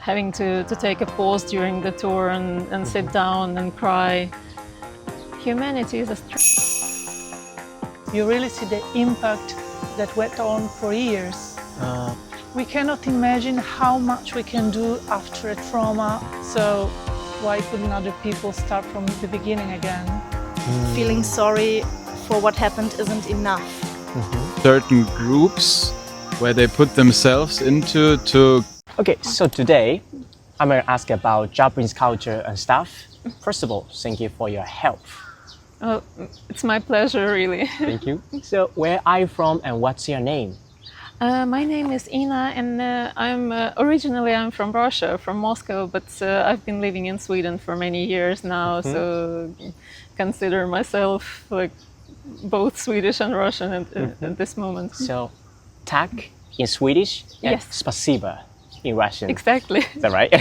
having to take a pause during the tour and sit down and cry. Humanity is a You really see the impact that went on for years. We cannot imagine how much we can do after a trauma, so why couldn't other people start from the beginning again? Feeling sorry for what happened isn't enough. Certain groups where they put themselves into to... Okay, so today I'm going to ask about Japanese culture and stuff. First of all, thank you for your help. Oh, it's my pleasure, really. Thank you. So where are you from and what's your name? My name is Ina, and I'm originally from Russia, from Moscow, but I've been living in Sweden for many years now, so consider myself like both Swedish and Russian at this moment. So, tack in Swedish and Yes. spasiba in Russian. Exactly. Is that right?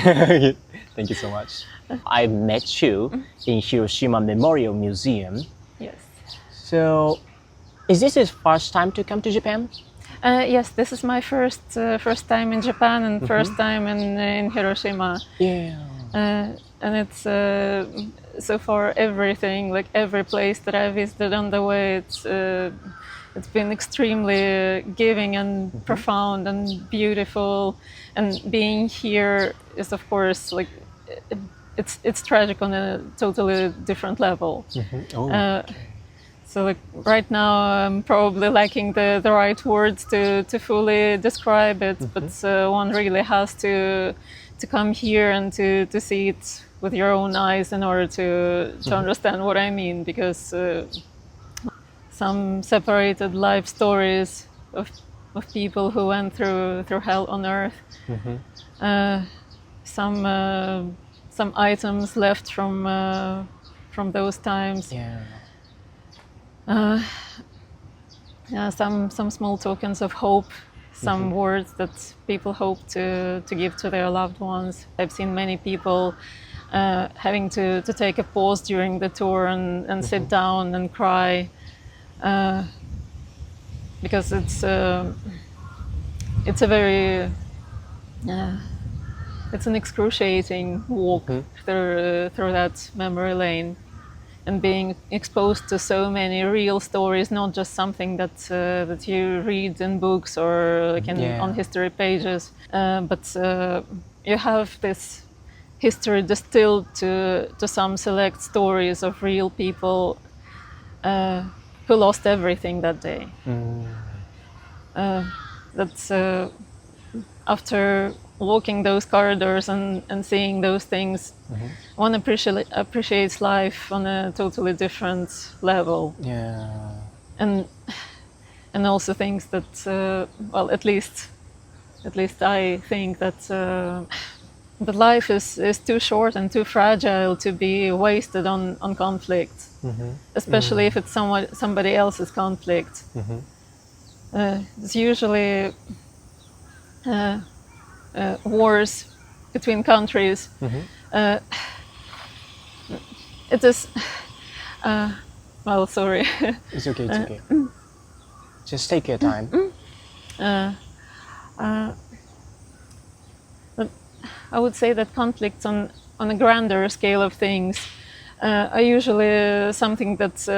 Thank you so much. I met you in Hiroshima Memorial Museum. Yes. So, is this his first time to come to Japan? Yes, this is my first time in Japan and first time in Hiroshima. Yeah. And it's so far everything, like every place that I visited on the way, it's been extremely giving and profound and beautiful. And being here is, of course, like it's tragic on a totally different level. Oh, okay. So like right now I'm probably lacking the right words to fully describe it, but one really has to come here and to see it with your own eyes in order to understand what I mean, because some separated life stories of people who went through hell on earth, some items left from those times. Yeah. Some small tokens of hope, some words that people hope to give to their loved ones. I've seen many people having to take a pause during the tour and sit down and cry, because it's a very it's an excruciating walk through that memory lane. And being exposed to so many real stories, not just something that you read in books or like on history pages, but you have this history distilled to some select stories of real people who lost everything that day. That's after walking those corridors and seeing those things, one appreciates life on a totally different level. Yeah. And also thinks that, well, at least I think that life is too short and too fragile to be wasted on conflict, especially if it's somebody else's conflict. It's usually wars between countries. It is, well, sorry. It's okay, it's okay. Just take your time. I would say that conflicts on a grander scale of things are usually something that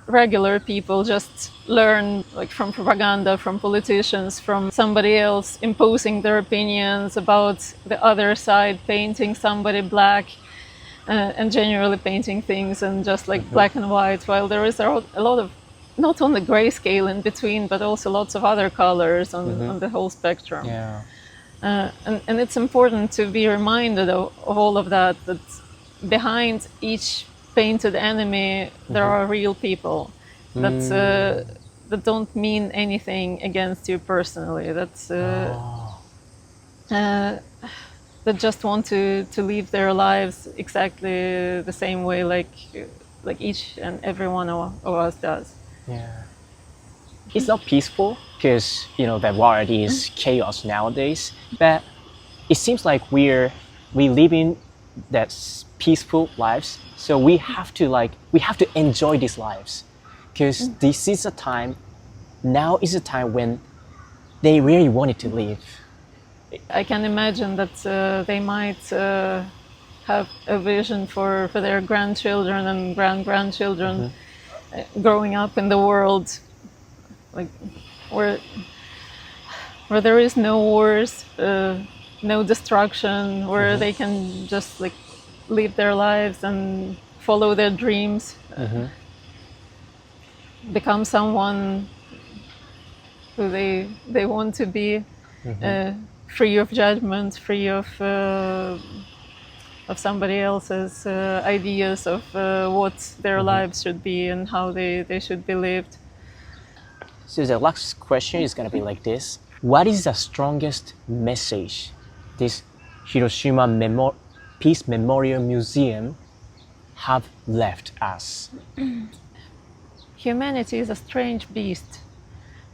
regular people just learn, like from propaganda, from politicians, from somebody else imposing their opinions about the other side, painting somebody black, and generally painting things in just like black and white, while there is a lot of not only grayscale in between, but also lots of other colors on the whole spectrum. Yeah. And it's important to be reminded of all of that behind each painted enemy there are real people that don't mean anything against you personally, that just want to live their lives exactly the same way like each and every one of us does. Yeah. It's not peaceful because, you know, the world is chaos nowadays, but it seems like we live in that peaceful lives, so we have to enjoy these lives, because this is a time, now is a time when they really wanted to live. I can imagine that they might have a vision for their grandchildren and grandchildren growing up in the world, like where there is no wars, no destruction, where they can just like live their lives and follow their dreams, become someone who they want to be, free of judgment, free of somebody else's ideas of what their lives should be and how they should be lived. So the last question is going to be like this. What is the strongest message this Hiroshima Peace Memorial Museum have left us? Humanity is a strange beast.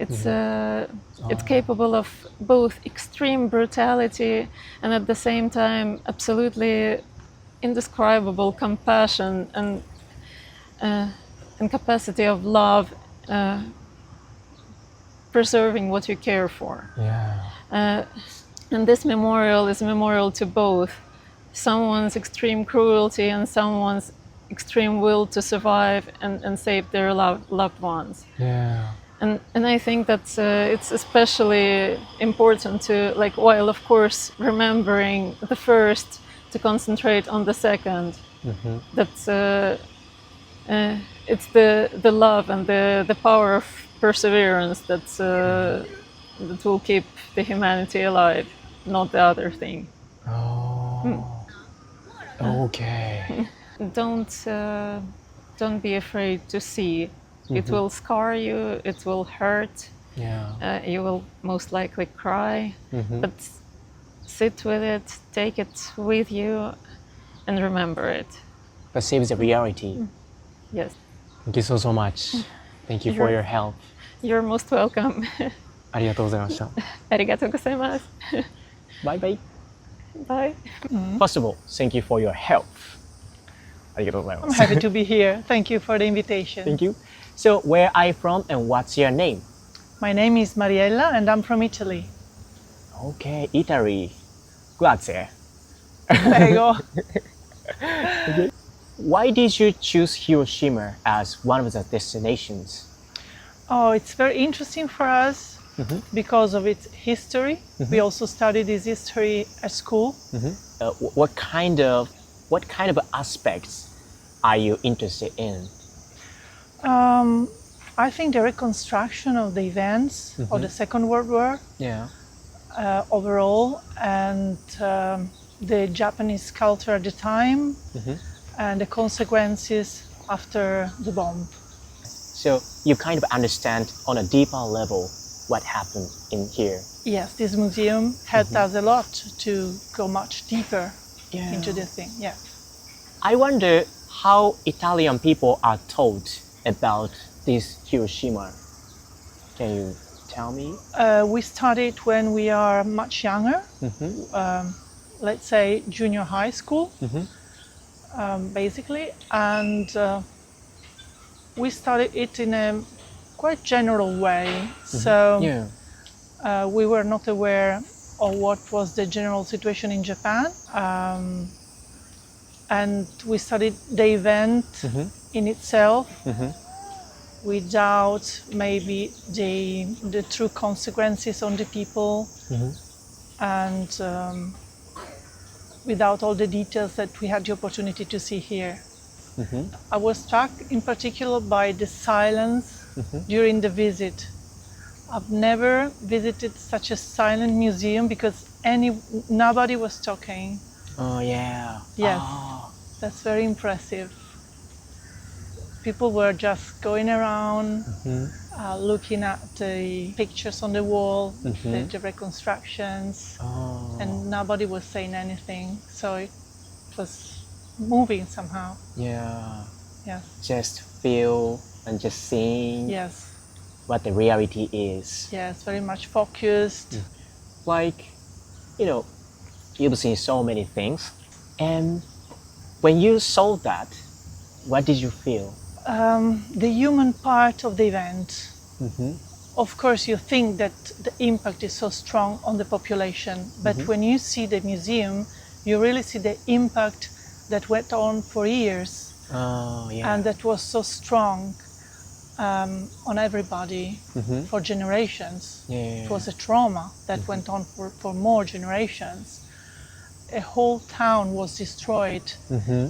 It's capable of both extreme brutality and at the same time absolutely indescribable compassion and capacity of love, preserving what you care for. Yeah. And this memorial is a memorial to both someone's extreme cruelty and someone's extreme will to survive and save their loved ones. Yeah. And I think that it's especially important to, like, while of course remembering the first, to concentrate on the second. That it's the love and the power of perseverance that will keep the humanity alive, not the other thing. Oh. Okay. Don't be afraid to see. It will scar you, it will hurt, Yeah. You will most likely cry, but sit with it, take it with you, and remember it. Perceive the reality. Yes, Thank you so much. Thank you for your help. you're most welcome. ありがとうございました。ありがとうございます。Bye bye. Bye. First of all, thank you for your help. ありがとうございま I'm す。 happy to be here. Thank you for the invitation. Thank you. So, where are you from and what's your name? My name is Mariela and I'm from Italy. Okay, Italy. Grazie. Prego. Why did you choose Hiroshima as one of the destinations? Oh, it's very interesting for us because of its history. We also studied this history at school. What kind of aspects are you interested in? I think the reconstruction of the events of the Second World War Yeah. overall, and the Japanese culture at the time, and the consequences after the bomb. So you kind of understand on a deeper level what happened in here. Yes, this museum helped us a lot to go much deeper into the thing. Yeah. I wonder how Italian people are taught about this Hiroshima. Can you tell me? We studied when we are much younger, let's say junior high school, basically, and we studied it in a quite general way. So we were not aware of what was the general situation in Japan, and we studied the event in itself. Without maybe the true consequences on the people, and without all the details that we had the opportunity to see here. I was struck in particular by the silence during the visit. I've never visited such a silent museum because nobody was talking. Oh yeah. Yes, Oh. that's very impressive. People were just going around, looking at the pictures on the wall, the reconstructions, Oh. and nobody was saying anything. So it was moving somehow. Yeah. Yes, Just feel and just seeing yes, what the reality is. yes, very much focused. Like, you've seen so many things, and when you saw that, what did you feel? The human part of the event, of course, you think that the impact is so strong on the population, but when you see the museum, you really see the impact that went on for years, and that was so strong on everybody for generations. It was a trauma that went on for more generations. A whole town was destroyed,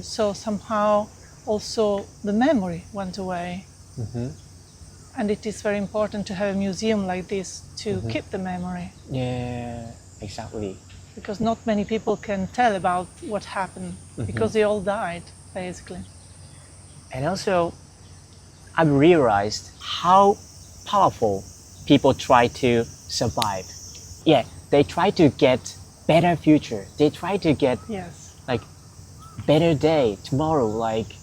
so somehow also the memory went away. And it is very important to have a museum like this to keep the memory. Yeah, exactly. Because not many people can tell about what happened, because they all died, basically. And also, I've realized how powerful people try to survive. Yeah, they try to get better future. They try to get Yes. like better day tomorrow. Like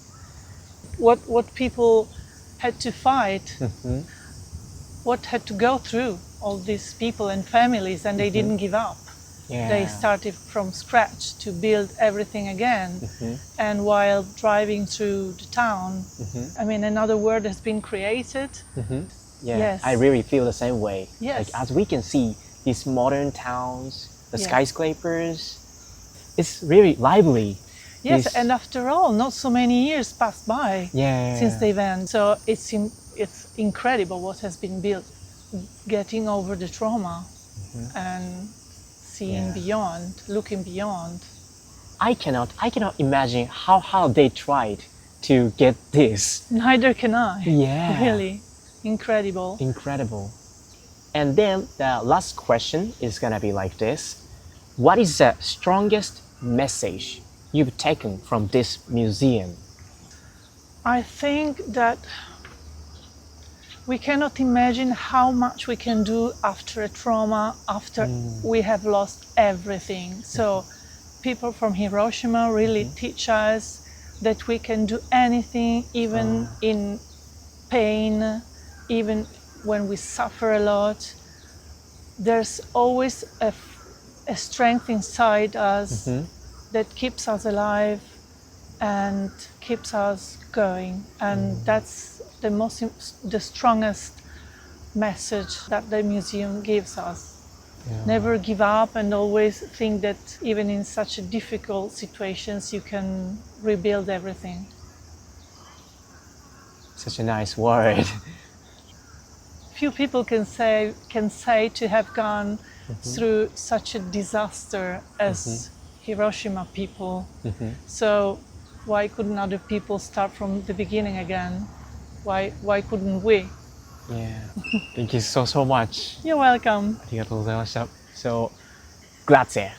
What people had to fight, what had to go through all these people and families, and they didn't give up. yeah, They started from scratch to build everything again. And while driving through the town, I mean, another world has been created. yeah. Yes. I really feel the same way. Yes. Like as we can see these modern towns, the Yeah. skyscrapers, it's really lively. Yes, This- and after all, not so many years passed by Yeah. since the event. So it's incredible what has been built, getting over the trauma and seeing beyond, looking beyond. I cannot imagine how hard they tried to get this. Neither can I. Yeah. Really incredible. Incredible. And then the last question is gonna be like this. What is the strongest message you've taken from this museum? I think that we cannot imagine how much we can do after a trauma, after we have lost everything. So people from Hiroshima really teach us that we can do anything, even in pain, even when we suffer a lot. There's always a strength inside us that keeps us alive and keeps us going, and that's the strongest message that the museum gives us. Never give up, and always think that even in such difficult situations you can rebuild everything. Such a nice word. Few people can say to have gone through such a disaster as Hiroshima people. So why couldn't other people start from the beginning again? Why couldn't we? Yeah. Thank you so much. You're welcome. ありがとうございました。So, grazie.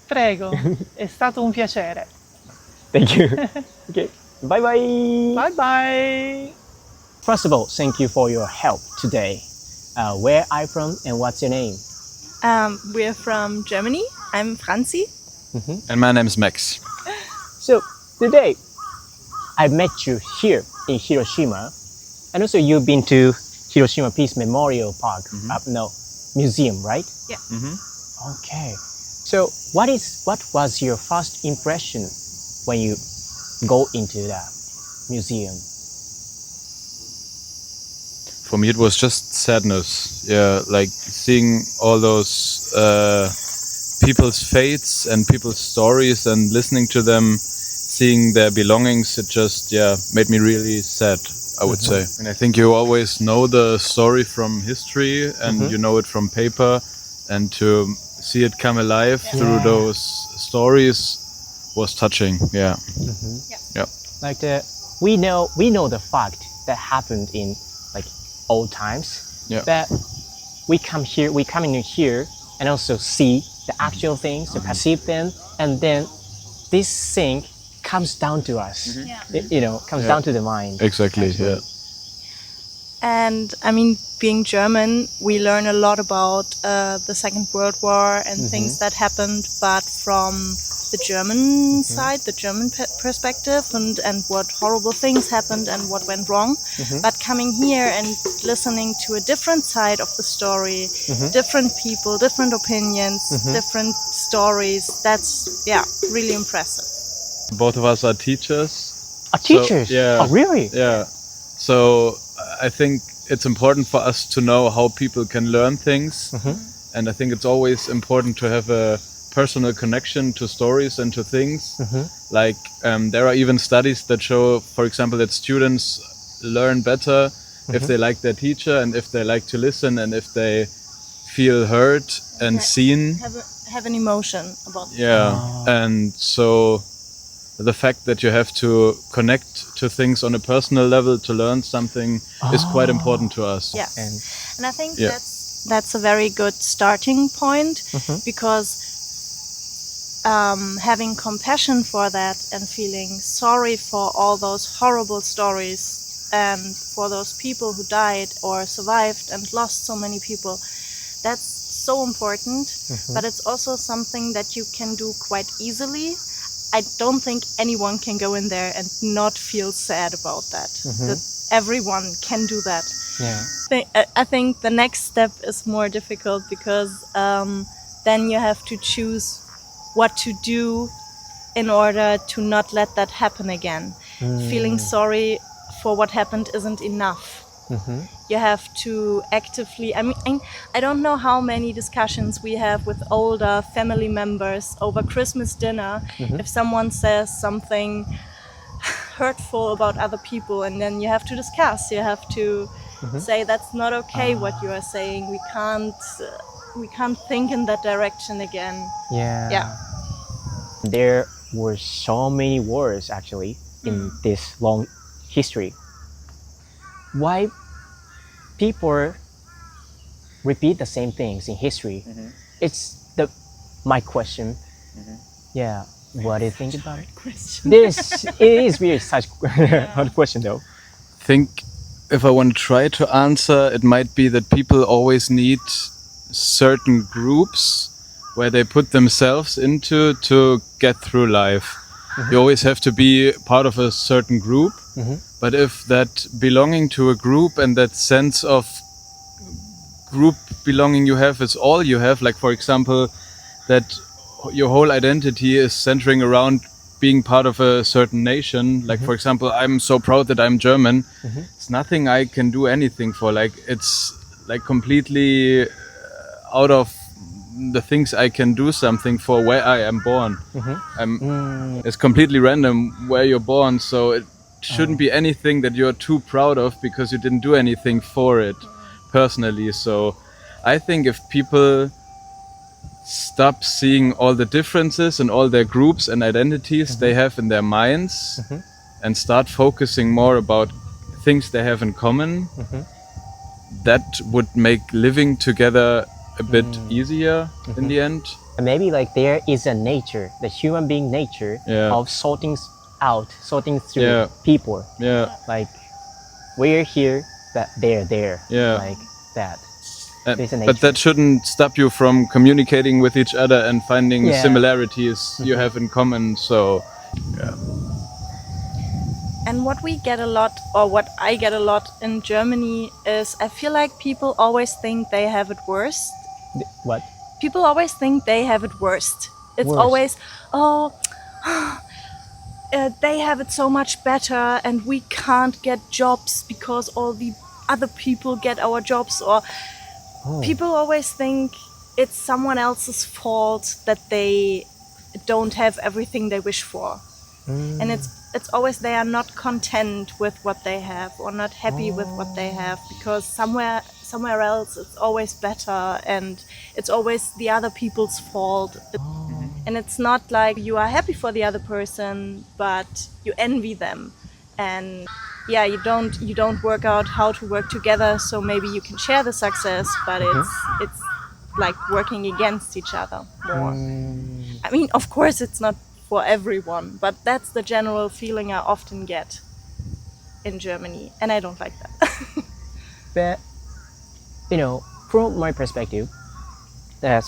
Prego, è stato un piacere. Thank you. Okay. Bye bye. Bye bye. First of all, thank you for your help today. Where are you from and what's your name? We're from Germany. I'm Franzi. And my name is Max. So today, I met you here in Hiroshima, and also you've been to Hiroshima Peace Memorial Park, museum, right? Yeah. Okay. So what was your first impression when you go into the museum? For me, it was just sadness. Yeah, like seeing all those people's fates and people's stories and listening to them, seeing their belongings. It just made me really sad, I would say. And I think you always know the story from history and you know it from paper, and to see it come alive through those stories was touching. Yeah. Like we know the fact that happened in like old times. Yeah. But we come in here and also see the actual things, to perceive them, and then this thing comes down to us. It, comes down to the mind. Exactly. Actually. Yeah. And I mean, being German, we learn a lot about the Second World War and things that happened, but from the German side, the German perspective, and what horrible things happened and what went wrong. But coming here and listening to a different side of the story, different people, different opinions, different stories, that's, really impressive. Both of us are teachers. Teachers? So, yeah. Oh, really? Yeah. So I think it's important for us to know how people can learn things. And I think it's always important to have a personal connection to stories and to things. Like there are even studies that show, for example, that students learn better if they like their teacher and if they like to listen and if they feel heard and seen. Have an emotion about it. And so the fact that you have to connect to things on a personal level to learn something is quite important to us. Yeah, and I think that's a very good starting point, because having compassion for that and feeling sorry for all those horrible stories and for those people who died or survived and lost so many people, that's so important. But it's also something that you can do quite easily. I don't think anyone can go in there and not feel sad about that. That everyone can do that. I think the next step is more difficult, because then you have to choose what to do in order to not let that happen again. Feeling sorry for what happened isn't enough. You have to actively, I mean, I don't know how many discussions we have with older family members over Christmas dinner. If someone says something hurtful about other people, and then you have to discuss, you have to say that's not okay what you are saying. We can't think in that direction again. There were so many wars actually in this long history. Why people repeat the same things in history? It's my question. What do you think about it? It is really such a hard question though. I think if I want to try to answer, it might be that people always need certain groups where they put themselves into to get through life. You always have to be part of a certain group, but if that belonging to a group and that sense of group belonging you have is all you have, like for example, that your whole identity is centering around being part of a certain nation, like for example, I'm so proud that I'm German, it's nothing I can do anything for, like it's like completely out of the things I can do something for where I am born. It's completely random where you're born, so it shouldn't be anything that you're too proud of because you didn't do anything for it personally. So I think if people stop seeing all the differences and all their groups and identities they have in their minds and start focusing more about things they have in common, that would make living together a bit easier in the end. And maybe like there is a nature, the human being nature of sorting through people. Like we're here, but they're there. Like that. But that shouldn't stop you from communicating with each other and finding similarities you have in common. So, And what we get a lot, or what I get a lot in Germany, is I feel like people always think they have it worst. What? People always think they have it worst. It's always, they have it so much better and we can't get jobs because all the other people get our jobs. Or people always think it's someone else's fault that they don't have everything they wish for. And it's always they are not content with what they have or not happy with what they have, because somewhere else it's always better and it's always the other people's fault. And it's not like you are happy for the other person, but you envy them. And you don't work out how to work together, so maybe you can share the success, but it's like working against each other more. I mean, of course it's not for everyone, but that's the general feeling I often get in Germany, and I don't like that. But, you know, from my perspective,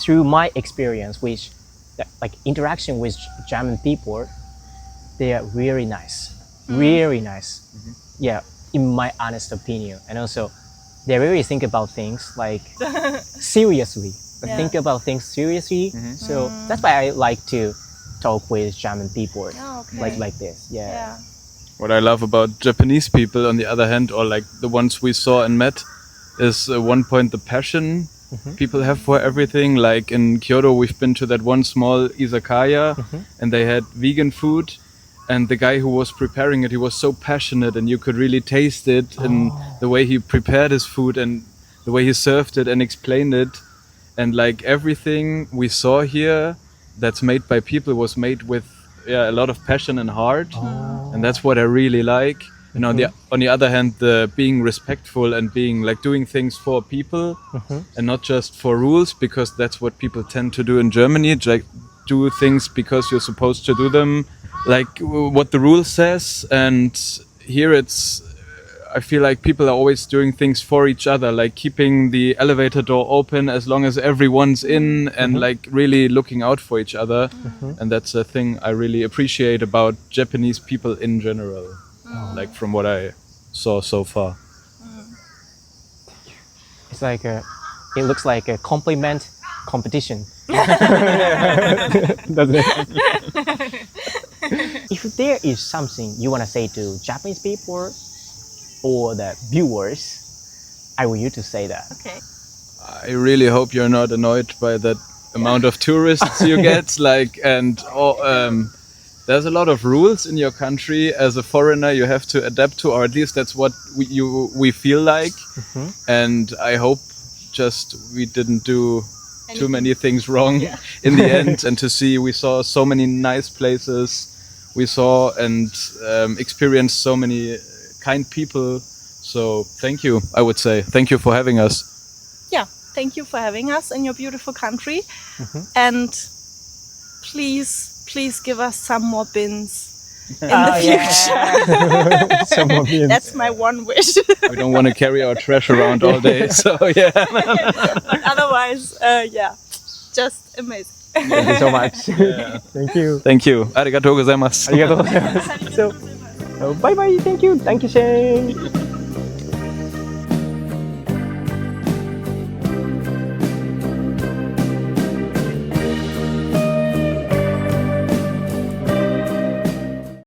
through my experience, which like interaction with German people, they are really nice, really nice. Yeah, in my honest opinion. And also, they really think about things like seriously. Think about things seriously. So that's why I like to talk with German people like this. What I love about Japanese people, on the other hand, or like the ones we saw and met, is one point the passion people have for everything. Like in Kyoto, we've been to that one small izakaya and they had vegan food. And the guy who was preparing it, he was so passionate and you could really taste it in the way he prepared his food and the way he served it and explained it. And like everything we saw here that's made by people was made with a lot of passion and heart. And that's what I really like. And on the other hand, the being respectful and being like doing things for people and not just for rules, because that's what people tend to do in Germany. Like do things because you're supposed to do them, like what the rule says. And here I feel like people are always doing things for each other, like keeping the elevator door open as long as everyone's in and like really looking out for each other. And that's a thing I really appreciate about Japanese people in general, like from what I saw so far. It's like it looks like a compliment competition. Doesn't it? If there is something you want to say to Japanese people or the viewers, I want you to say that. Okay. I really hope you're not annoyed by that amount of tourists you get. Like, and there's a lot of rules in your country. As a foreigner, you have to adapt to, or at least that's what we feel like. And I hope just we didn't do too many things wrong in the end. And we saw so many nice places. We saw and experienced so many kind people. So thank you, I would say. Thank you for having us. Yeah, thank you for having us in your beautiful country. And please give us some more bins in the future. Some more beans. That's my one wish. We don't want to carry our trash around all day. So yeah. But otherwise, just amazing. Thank you so much. Thank you. Thank you. Arigatou gozaimasu. So, bye bye. Thank you. Thank you, Shane.